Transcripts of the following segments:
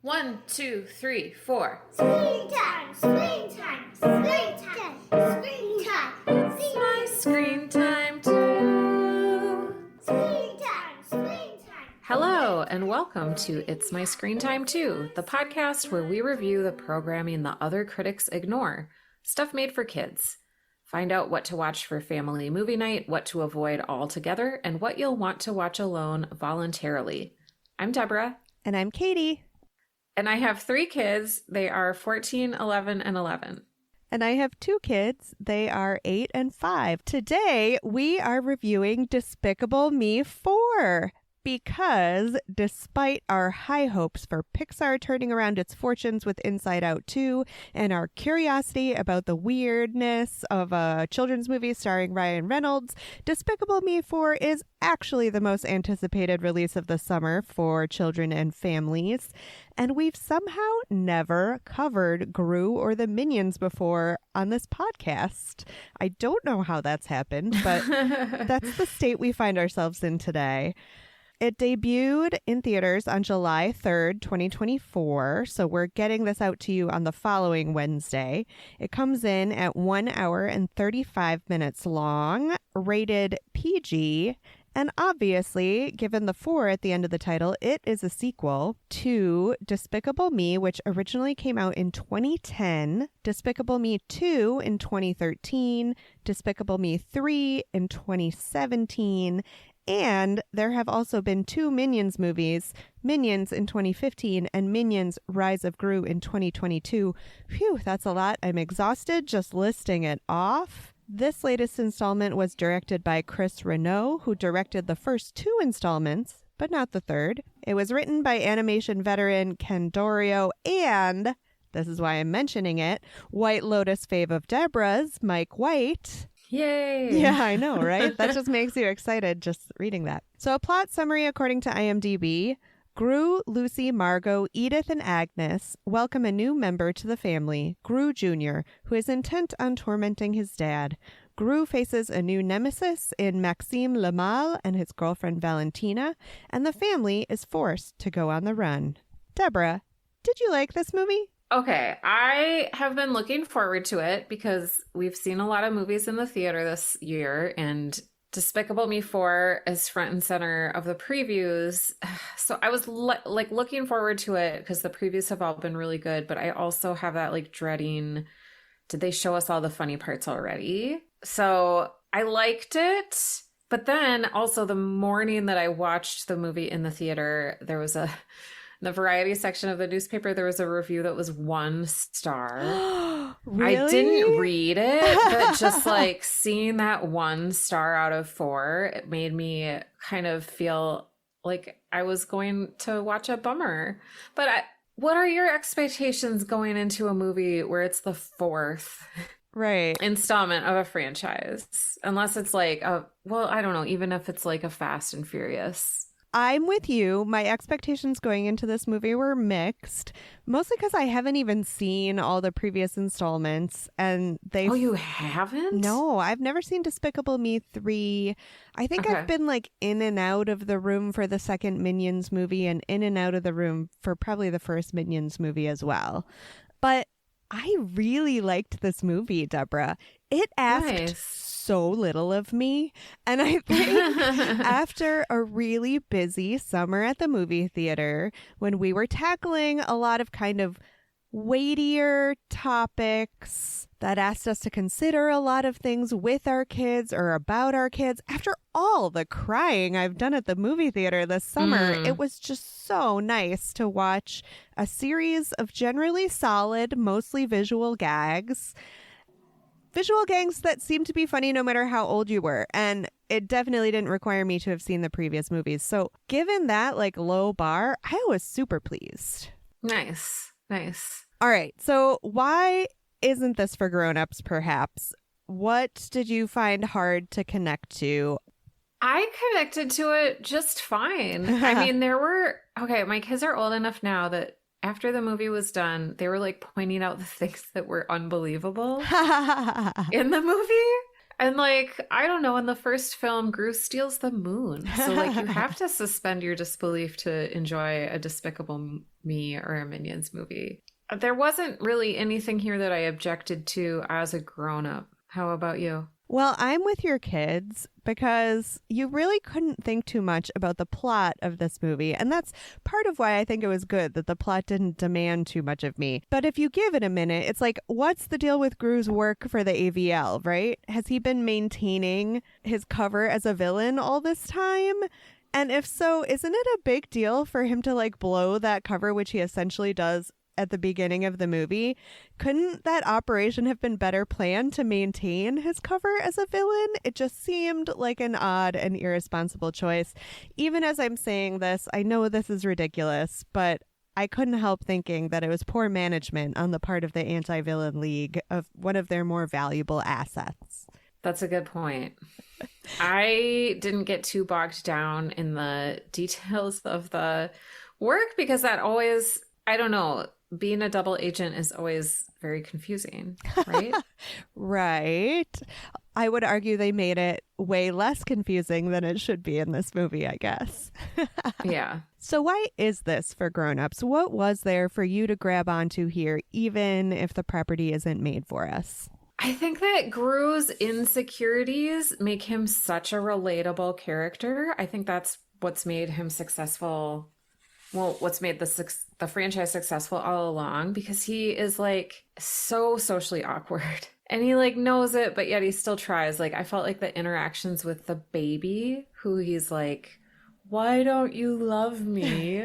1, 2, 3, 4. Screen time, screen time, screen time, screen time. It's my screen time too. Screen time, screen time. Hello, and welcome to It's My Screen Time Too, the podcast where we review the programming the other critics ignore. Stuff made for kids. Find out what to watch for family movie night, what to avoid altogether, and what you'll want to watch alone voluntarily. I'm Deborah. And I'm Katie. And I have 3 kids. They are 14, 11, and 11. And I have 2 kids. They are 8 and 5. Today, we are reviewing Despicable Me 4. Because despite our high hopes for Pixar turning around its fortunes with Inside Out 2 and our curiosity about the weirdness of a children's movie starring Ryan Reynolds, Despicable Me 4 is actually the most anticipated release of the summer for children and families. And we've somehow never covered Gru or the Minions before on this podcast. I don't know how that's happened, but that's the state we find ourselves in today. It debuted in theaters on July 3rd, 2024, so we're getting this out to you on the following Wednesday. It comes in at 1 hour and 35 minutes long, rated PG, and obviously, given the 4 at the end of the title, it is a sequel to Despicable Me, which originally came out in 2010, Despicable Me 2 in 2013, Despicable Me 3 in 2017, and there have also been 2 Minions movies, Minions in 2015 and Minions Rise of Gru in 2022. Phew, that's a lot. I'm exhausted just listing it off. This latest installment was directed by Chris Renaud, who directed the first 2 installments, but not the third. It was written by animation veteran Ken Dorio and, this is why I'm mentioning it, White Lotus fave of Deborah's, Mike White. Yay! Yeah, I know, right? That just makes you excited just reading that. So a plot summary according to IMDb. Gru, Lucy, Margot, Edith, and Agnes welcome a new member to the family, Gru Jr., who is intent on tormenting his dad. Gru faces a new nemesis in Maxime Lamal and his girlfriend Valentina, and the family is forced to go on the run. Deborah, did you like this movie? Okay, I have been looking forward to it because we've seen a lot of movies in the theater this year, and Despicable Me 4 is front and center of the previews. So I was looking forward to it because the previews have all been really good, but I also have that dreading, did they show us all the funny parts already? So I liked it, but then also the morning that I watched the movie in the theater, there was in the variety section of the newspaper, there was a review that was 1 star. Really? I didn't read it, but just seeing that 1 star out of 4, it made me kind of feel like I was going to watch a bummer. But what are your expectations going into a movie where it's the 4th right installment of a franchise? Unless it's I don't know, even if it's a Fast and Furious. I'm with you. My expectations going into this movie were mixed, mostly because I haven't even seen all the previous installments. And they. Oh, you haven't? No, I've never seen Despicable Me 3. I think I've been in and out of the room for the second Minions movie and in and out of the room for probably the first Minions movie as well. But I really liked this movie, Deborah. It asked so little of me. And I think after a really busy summer at the movie theater, when we were tackling a lot of kind of weightier topics that asked us to consider a lot of things with our kids or about our kids, after all the crying I've done at the movie theater this summer, it was just so nice to watch a series of generally solid, mostly visual gags. Visual gags that seemed to be funny no matter how old you were. And it definitely didn't require me to have seen the previous movies. So given that low bar, I was super pleased. Nice. All right. So why isn't this for grown-ups, perhaps? What did you find hard to connect to? I connected to it just fine. I mean, my kids are old enough now that after the movie was done, they were pointing out the things that were unbelievable in the movie. And like, I don't know, in the first film, Gru steals the moon. So like you have to suspend your disbelief to enjoy a Despicable Me or a Minions movie. There wasn't really anything here that I objected to as a grown-up. How about you? Well, I'm with your kids because you really couldn't think too much about the plot of this movie. And that's part of why I think it was good that the plot didn't demand too much of me. But if you give it a minute, it's like, what's the deal with Gru's work for the AVL, right? Has he been maintaining his cover as a villain all this time? And if so, isn't it a big deal for him to like blow that cover, which he essentially does at the beginning of the movie? Couldn't that operation have been better planned to maintain his cover as a villain? It just seemed like an odd and irresponsible choice. Even as I'm saying this, I know this is ridiculous, but I couldn't help thinking that it was poor management on the part of the Anti-Villain League of one of their more valuable assets. That's a good point. I didn't get too bogged down in the details of the work because that always, I don't know, being a double agent is always very confusing, right? Right. I would argue they made it way less confusing than it should be in this movie, I guess. Yeah. So why is this for grown-ups? What was there for you to grab onto here, even if the property isn't made for us? I think that Gru's insecurities make him such a relatable character. I think that's what's made him successful. Well, what's made the franchise successful all along, because he is like so socially awkward and he like knows it, but yet he still tries. Like I felt like the interactions with the baby, who he's like, why don't you love me?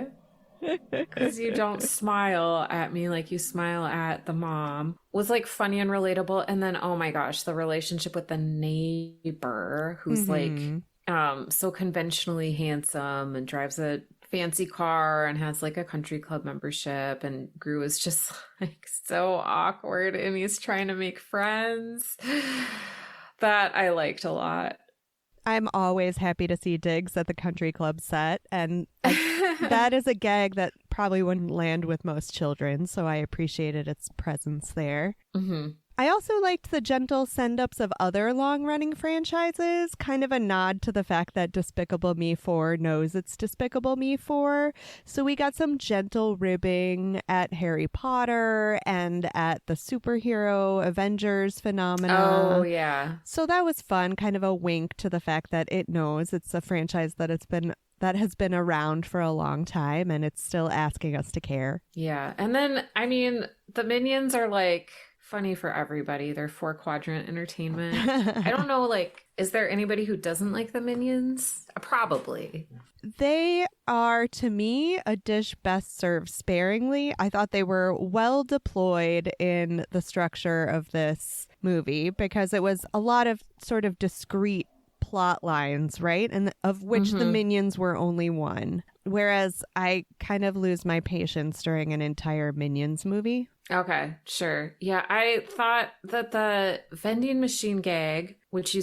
Because you don't smile at me like you smile at the mom, was like funny and relatable. And then, oh my gosh, the relationship with the neighbor who's like so conventionally handsome and drives a fancy car and has like a country club membership, and Gru is just like so awkward and he's trying to make friends. That I liked a lot. I'm always happy to see Diggs at the country club set, and that is a gag that probably wouldn't land with most children, so I appreciated its presence there. Mm-hmm. I also liked the gentle send-ups of other long-running franchises, kind of a nod to the fact that Despicable Me 4 knows it's Despicable Me 4. So we got some gentle ribbing at Harry Potter and at the superhero Avengers phenomena. Oh, yeah. So that was fun, kind of a wink to the fact that it knows it's a franchise that has been around for a long time and it's still asking us to care. Yeah. And then, I mean, the Minions are like funny for everybody. They're 4-quadrant entertainment. I don't know, like, is there anybody who doesn't like the Minions? Probably. They are, to me, a dish best served sparingly. I thought they were well deployed in the structure of this movie because it was a lot of sort of discrete plot lines, right? And of which the Minions were only one. Whereas I kind of lose my patience during an entire Minions movie. Okay, sure. Yeah, I thought that the vending machine gag, which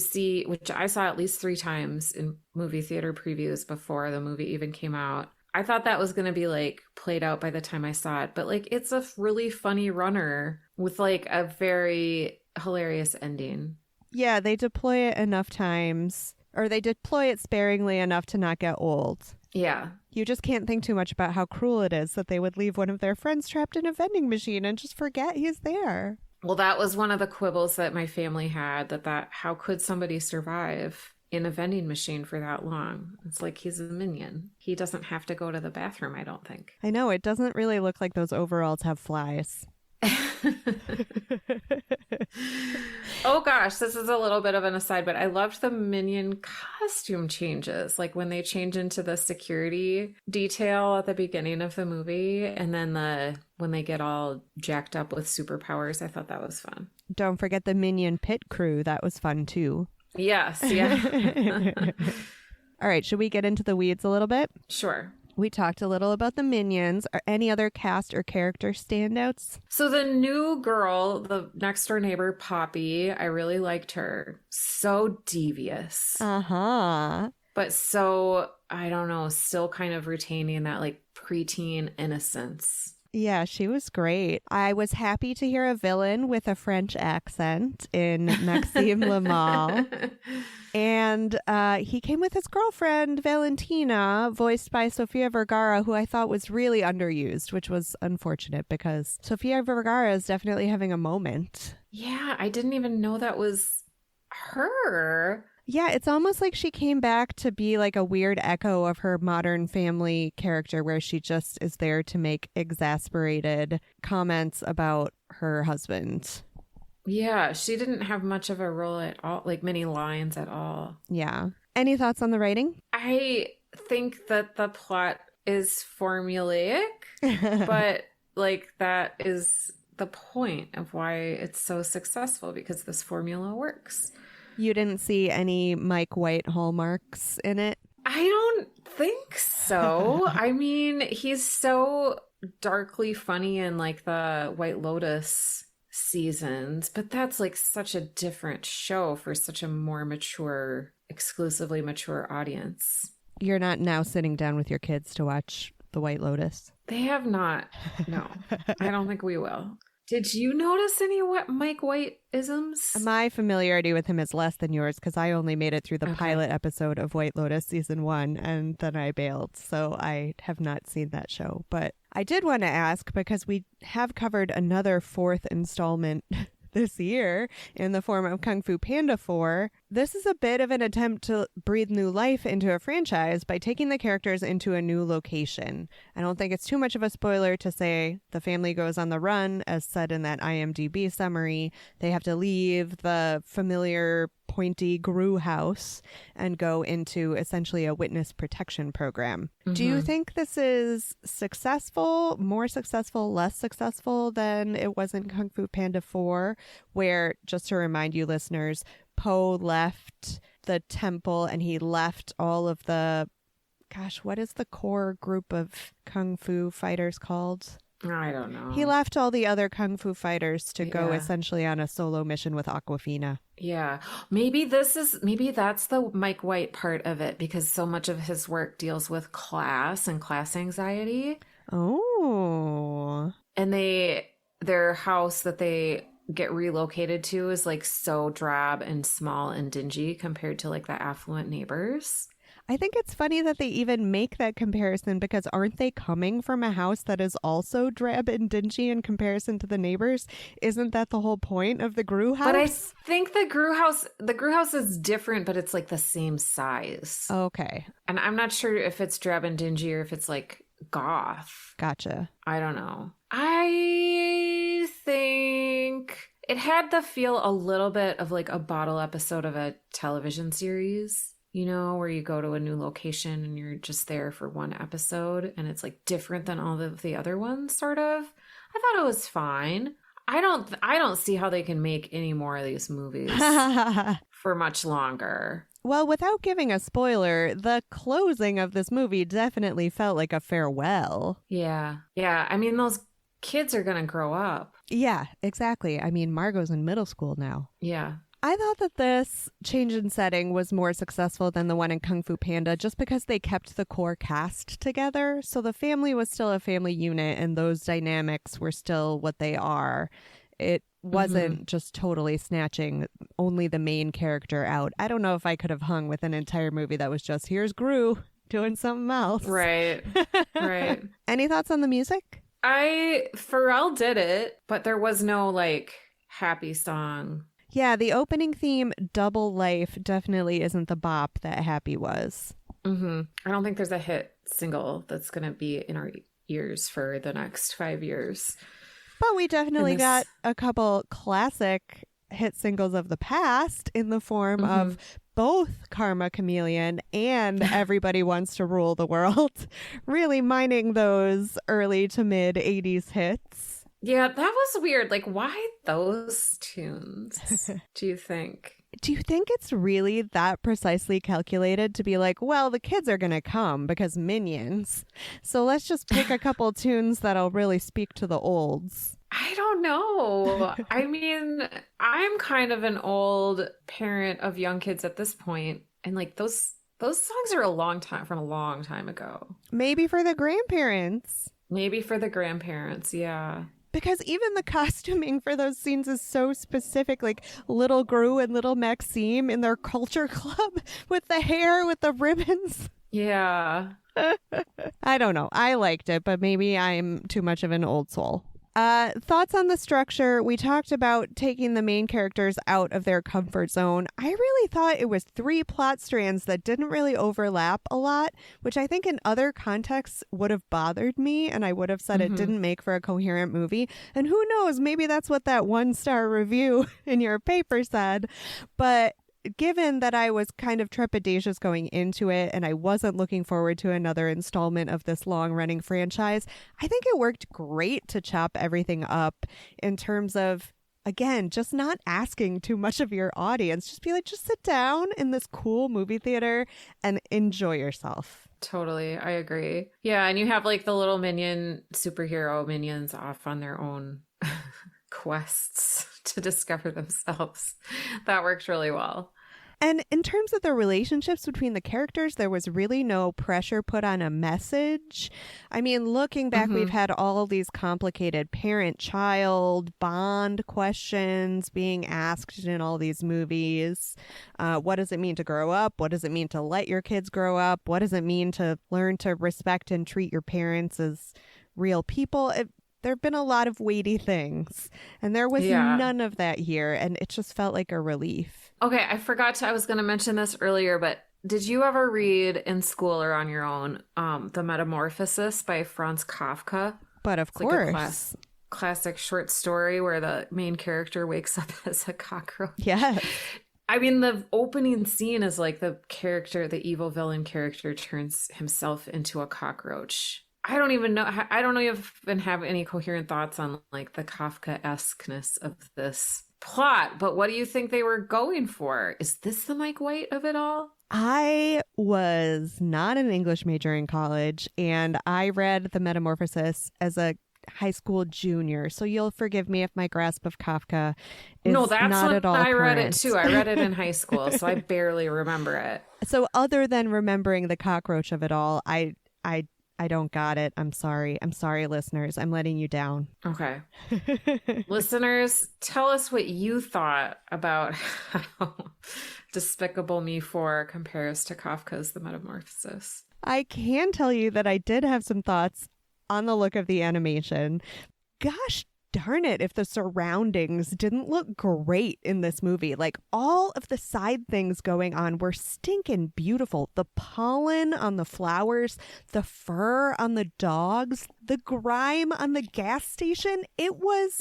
I saw at least 3 times in movie theater previews before the movie even came out, I thought that was going to be like played out by the time I saw it. But like, it's a really funny runner with like a very hilarious ending. Yeah, they deploy it enough times, or they deploy it sparingly enough to not get old. Yeah. You just can't think too much about how cruel it is that they would leave one of their friends trapped in a vending machine and just forget he's there. Well, that was one of the quibbles that my family had, that how could somebody survive in a vending machine for that long? It's like he's a minion. He doesn't have to go to the bathroom, I don't think. I know, it doesn't really look like those overalls have flies. Oh gosh, this is a little bit of an aside, but I loved the Minion costume changes. Like when they change into the security detail at the beginning of the movie, and then when they get all jacked up with superpowers, I thought that was fun. Don't forget the Minion pit crew. That was fun too. Yes, yeah. All right, should we get into the weeds a little bit? Sure. We talked a little about the Minions. Are any other cast or character standouts? So the new girl, the next door neighbor, Poppy, I really liked her. So devious. Uh-huh. But so, I don't know, still kind of retaining that like preteen innocence. Yeah, she was great. I was happy to hear a villain with a French accent in Maxime Lamal. And he came with his girlfriend, Valentina, voiced by Sofia Vergara, who I thought was really underused, which was unfortunate because Sofia Vergara is definitely having a moment. Yeah, I didn't even know that was her. Yeah, it's almost like she came back to be like a weird echo of her Modern Family character where she just is there to make exasperated comments about her husband. Yeah, she didn't have much of a role at all, like many lines at all. Yeah. Any thoughts on the writing? I think that the plot is formulaic, but like that is the point of why it's so successful because this formula works. You didn't see any Mike White hallmarks in it? I don't think so. I mean, he's so darkly funny in like the White Lotus seasons, but that's like such a different show for such a more mature, exclusively mature audience. You're not now sitting down with your kids to watch The White Lotus? They have not. No, I don't think we will. Did you notice any Mike White isms? My familiarity with him is less than yours because I only made it through the pilot episode of White Lotus season 1 and then I bailed. So I have not seen that show. But I did want to ask because we have covered another 4th installment this year in the form of Kung Fu Panda 4. This is a bit of an attempt to breathe new life into a franchise by taking the characters into a new location. I don't think it's too much of a spoiler to say the family goes on the run, as said in that IMDb summary. They have to leave the familiar pointy Gru house and go into essentially a witness protection program. Mm-hmm. Do you think this is successful, more successful, less successful than it was in Kung Fu Panda 4, where, just to remind you listeners, Po left the temple and he left all of the, gosh, what is the core group of Kung Fu fighters called? I don't know. He left all the other Kung Fu fighters to go essentially on a solo mission with Awkwafina. Yeah. Maybe that's the Mike White part of it because so much of his work deals with class and class anxiety. Oh. And their house that they get relocated to is like so drab and small and dingy compared to like the affluent neighbors. I think it's funny that they even make that comparison because aren't they coming from a house that is also drab and dingy in comparison to the neighbors? Isn't that the whole point of the Gru house? But I think the Gru house is different, but it's like the same size. Okay. And I'm not sure if it's drab and dingy or if it's like goth. Gotcha. I don't know. I think it had the feel a little bit of like a bottle episode of a television series. You know, where you go to a new location and you're just there for one episode and it's like different than all of the other ones, sort of. I thought it was fine. I don't see how they can make any more of these movies for much longer. Well, without giving a spoiler, the closing of this movie definitely felt like a farewell. Yeah. Yeah. I mean, those kids are going to grow up. Yeah, exactly. I mean, Margot's in middle school now. Yeah. I thought that this change in setting was more successful than the one in Kung Fu Panda just because they kept the core cast together. So the family was still a family unit and those dynamics were still what they are. It wasn't just totally snatching only the main character out. I don't know if I could have hung with an entire movie that was just, here's Gru doing something else. Right. Right. Any thoughts on the music? Pharrell did it, but there was no like happy song. Yeah, the opening theme, Double Life, definitely isn't the bop that Happy was. I don't think there's a hit single that's going to be in our ears for the next 5 years. But we definitely got a couple classic hit singles of the past in the form of both Karma Chameleon and Everybody Wants to Rule the World, really mining those early to mid 80s hits. Yeah, that was weird. Like, why those tunes, do you think? Do you think it's really that precisely calculated to be like, well, the kids are going to come because Minions. So let's just pick a couple tunes that'll really speak to the olds. I don't know. I mean, I'm kind of an old parent of young kids at this point, and like those songs are a long time ago. Maybe for the grandparents. Maybe for the grandparents, yeah. Because even the costuming for those scenes is so specific, like little Gru and little Maxime in their culture club with the hair, with the ribbons. Yeah. I don't know. I liked it, but maybe I'm too much of an old soul. Thoughts on the structure? We talked about taking the main characters out of their comfort zone. I really thought it was 3 plot strands that didn't really overlap a lot, which I think in other contexts would have bothered me, and I would have said it didn't make for a coherent movie. And who knows, maybe that's what that 1-star review in your paper said. But given that I was kind of trepidatious going into it and I wasn't looking forward to another installment of this long-running franchise, I think it worked great to chop everything up in terms of, again, just not asking too much of your audience. Just be like, just sit down in this cool movie theater and enjoy yourself. Totally. I agree. Yeah. And you have like the little superhero minions off on their own quests to discover themselves. That worked really well. And in terms of the relationships between the characters, there was really no pressure put on a message. I mean, looking back, we've had all these complicated parent-child bond questions being asked in all these movies. What does it mean to grow up? What does it mean to let your kids grow up? What does it mean to learn to respect and treat your parents as real people? There have been a lot of weighty things, and there was none of that here, and it just felt like a relief. Okay, I was going to mention this earlier, but did you ever read in school or on your own The Metamorphosis by Franz Kafka? But of course. Like a classic short story where the main character wakes up as a cockroach. Yes. I mean, the opening scene is like the evil villain character turns himself into a cockroach. I don't even have any coherent thoughts on like the Kafka-esqueness of this plot, but what do you think they were going for? Is this the Mike White of it all? I was not an English major in college, and I read The Metamorphosis as a high school junior, so you'll forgive me if my grasp of Kafka is not at all I read current. it too. I read it in high school, so I barely remember it. So other than remembering the cockroach of it all, I don't got it. I'm sorry. I'm sorry, listeners. I'm letting you down. Okay. Listeners, tell us what you thought about how Despicable Me 4 compares to Kafka's The Metamorphosis. I can tell you that I did have some thoughts on the look of the animation. Gosh darn it if the surroundings didn't look great in this movie. Like, all of the side things going on were stinking beautiful. The pollen on the flowers, the fur on the dogs, the grime on the gas station. It was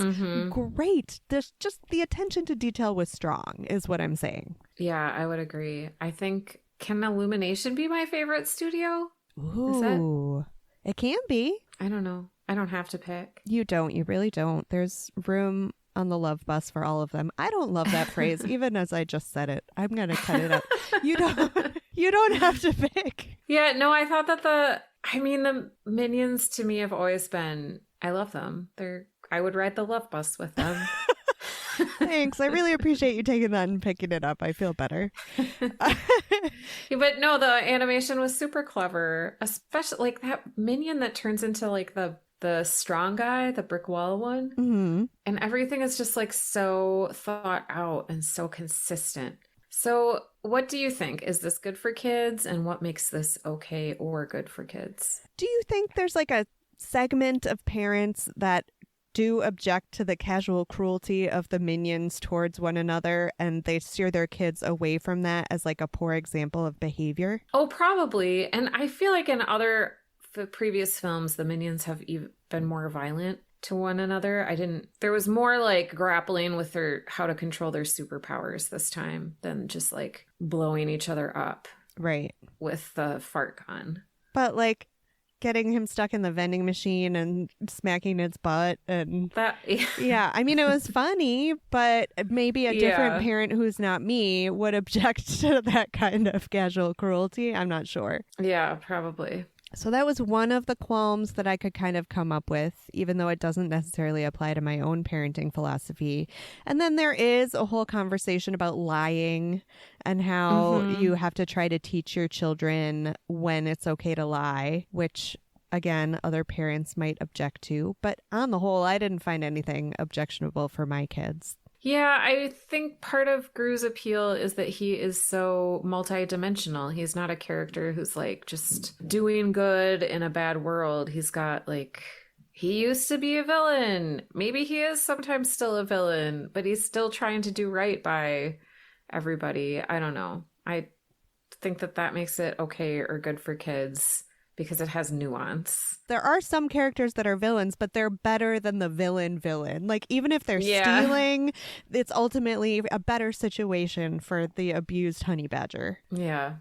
great. Just the attention to detail was strong, is what I'm saying. Yeah, I would agree. I think, can Illumination be my favorite studio? Ooh, it can be. I don't know. I don't have to pick. You don't. You really don't. There's room on the love bus for all of them. I don't love that phrase, even as I just said it. I'm going to cut it up. You don't have to pick. Yeah, no, I thought that the Minions to me have always been, I love them. I would ride the love bus with them. Thanks. I really appreciate you taking that and picking it up. I feel better. Yeah, but no, the animation was super clever, especially like that minion that turns into like the strong guy, the brick wall one. Mm-hmm. And everything is just like so thought out and so consistent. So what do you think? Is this good for kids? And what makes this okay or good for kids? Do you think there's like a segment of parents that do object to the casual cruelty of the minions towards one another, and they steer their kids away from that as like a poor example of behavior? Oh, probably. And I feel like in other previous films, the minions have been more violent to one another. There was more like grappling with how to control their superpowers this time than just like blowing each other up. Right. With the fart gun. But like getting him stuck in the vending machine and smacking its butt and yeah, I mean, it was funny, but maybe a different parent who's not me would object to that kind of casual cruelty. I'm not sure. Yeah, probably. So that was one of the qualms that I could kind of come up with, even though it doesn't necessarily apply to my own parenting philosophy. And then there is a whole conversation about lying and how you have to try to teach your children when it's okay to lie, which again, other parents might object to. But on the whole, I didn't find anything objectionable for my kids. Yeah, I think part of Gru's appeal is that he is so multidimensional. He's not a character who's like just doing good in a bad world. He's got like, he used to be a villain. Maybe he is sometimes still a villain, but he's still trying to do right by everybody. I don't know. I think that makes it okay or good for kids because it has nuance. There are some characters that are villains, but they're better than the villain. Like, even if they're stealing, it's ultimately a better situation for the abused honey badger. Yeah.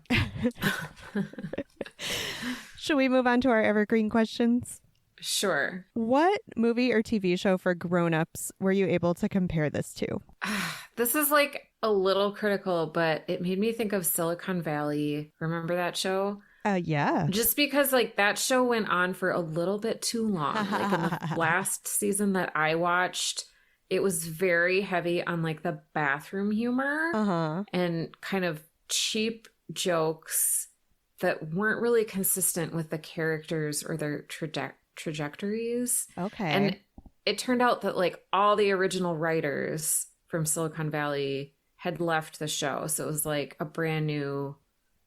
Should we move on to our evergreen questions? Sure. What movie or TV show for grown-ups were you able to compare this to? This is like a little critical, but it made me think of Silicon Valley. Remember that show? Yeah. Just because like that show went on for a little bit too long. Like in the last season that I watched, it was very heavy on like the bathroom humor and kind of cheap jokes that weren't really consistent with the characters or their trajectories. Okay. And it turned out that like all the original writers from Silicon Valley had left the show. So it was like a brand new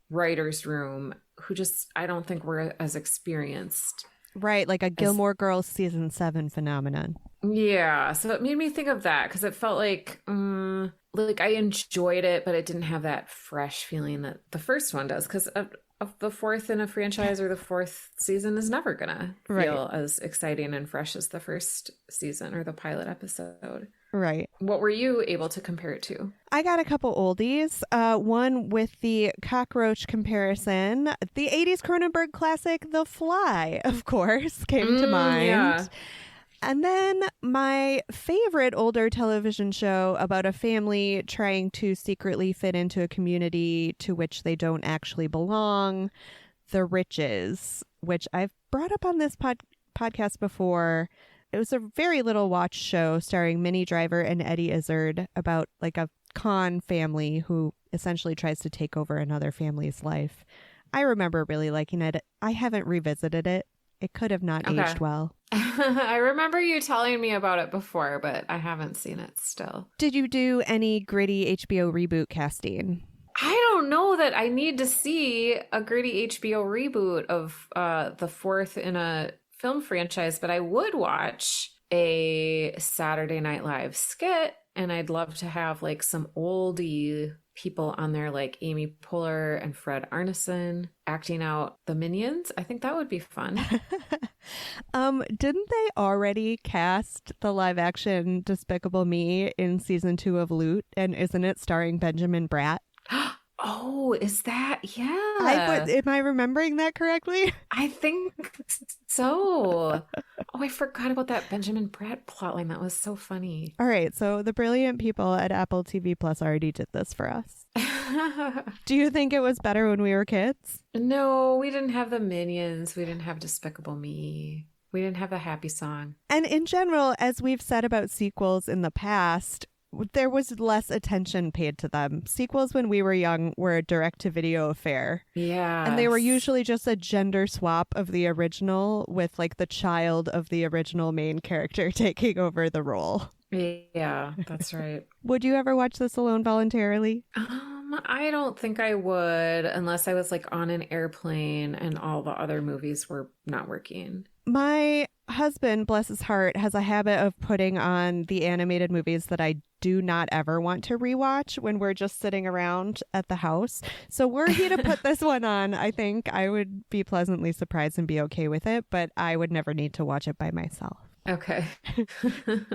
writer's room who just, I don't think were as experienced. Right, like a Gilmore Girls season 7 phenomenon. Yeah, so it made me think of that because it felt like I enjoyed it, but it didn't have that fresh feeling that the first one does because of the fourth in a franchise or the fourth season is never gonna feel as exciting and fresh as the first season or the pilot episode. Right. What were you able to compare it to? I got a couple oldies. One with the cockroach comparison. The 80s Cronenberg classic, The Fly, of course, came to mind. Yeah. And then my favorite older television show about a family trying to secretly fit into a community to which they don't actually belong, The Riches, which I've brought up on this podcast before. It was a very little watched show starring Minnie Driver and Eddie Izzard about like a con family who essentially tries to take over another family's life. I remember really liking it. I haven't revisited it. It could have not aged well. I remember you telling me about it before, but I haven't seen it still. Did you do any gritty HBO reboot casting? I don't know that I need to see a gritty HBO reboot of the fourth in a film franchise, but I would watch a Saturday Night Live skit, and I'd love to have like some oldie people on there like Amy Poehler and Fred Armisen acting out the Minions. I think that would be fun. Didn't they already cast the live action Despicable Me in season 2 of Loot? And isn't it starring Benjamin Bratt? Oh, is that? Yeah. Am I remembering that correctly? I think so. Oh, I forgot about that Benjamin Bratt plotline. That was so funny. All right. So the brilliant people at Apple TV Plus already did this for us. Do you think it was better when we were kids? No, we didn't have the Minions. We didn't have Despicable Me. We didn't have a happy song. And in general, as we've said about sequels in the past, there was less attention paid to them. Sequels when we were young were a direct-to-video affair. Yeah. And they were usually just a gender swap of the original with like the child of the original main character taking over the role. Yeah, that's right. Would you ever watch this alone voluntarily? I don't think I would unless I was like on an airplane and all the other movies were not working. My husband, bless his heart, has a habit of putting on the animated movies that I do not ever want to rewatch when we're just sitting around at the house. So were he to put this one on, I think I would be pleasantly surprised and be okay with it, but I would never need to watch it by myself. Okay.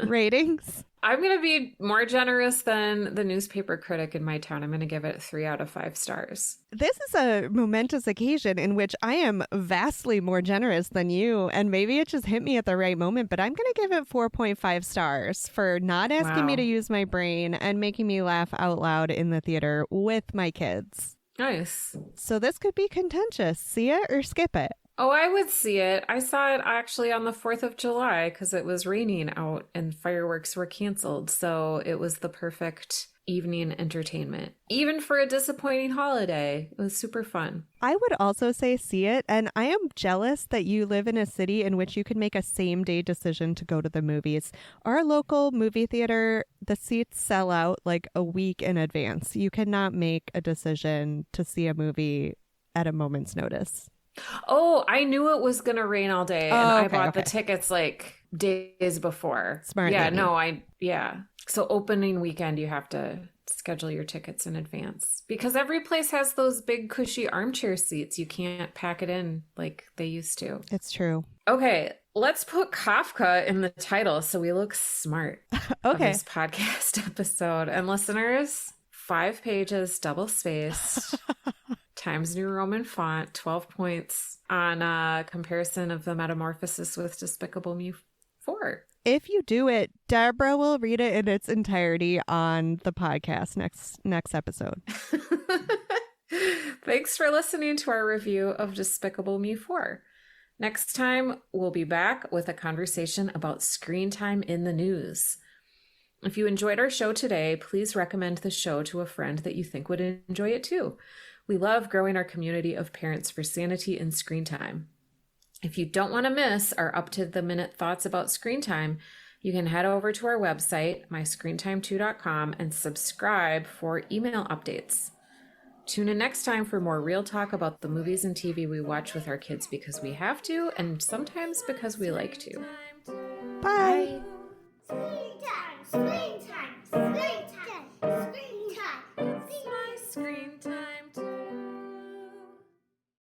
Ratings? I'm going to be more generous than the newspaper critic in my town. I'm going to give it 3 out of 5 stars. This is a momentous occasion in which I am vastly more generous than you, and maybe it just hit me at the right moment, but I'm going to give it 4.5 stars for not asking me to use my brain and making me laugh out loud in the theater with my kids. Nice. So this could be contentious. See it or skip it? Oh, I would see it. I saw it actually on the 4th of July because it was raining out and fireworks were canceled. So it was the perfect evening entertainment. Even for a disappointing holiday, it was super fun. I would also say see it, and I am jealous that you live in a city in which you can make a same day decision to go to the movies. Our local movie theater, the seats sell out like a week in advance. You cannot make a decision to see a movie at a moment's notice. Oh, I knew it was going to rain all day and Oh, I okay, bought the okay. tickets like days before. Smart Yeah, lady. no, yeah. So opening weekend, you have to schedule your tickets in advance because every place has those big cushy armchair seats. You can't pack it in like they used to. It's true. Okay, let's put Kafka in the title so we look smart of Okay. this podcast episode. And listeners, 5 pages, double spaced, Times New Roman font, 12 points on a comparison of the Metamorphosis with Despicable Me 4. If you do it, Deborah will read it in its entirety on the podcast next episode. Thanks for listening to our review of Despicable Me 4. Next time, we'll be back with a conversation about screen time in the news. If you enjoyed our show today, please recommend the show to a friend that you think would enjoy it too. We love growing our community of parents for sanity and screen time. If you don't want to miss our up-to-the-minute thoughts about screen time, you can head over to our website, myscreentime2.com, and subscribe for email updates. Tune in next time for more real talk about the movies and TV we watch with our kids because we have to, and sometimes because we like to. Bye. Screen time, screen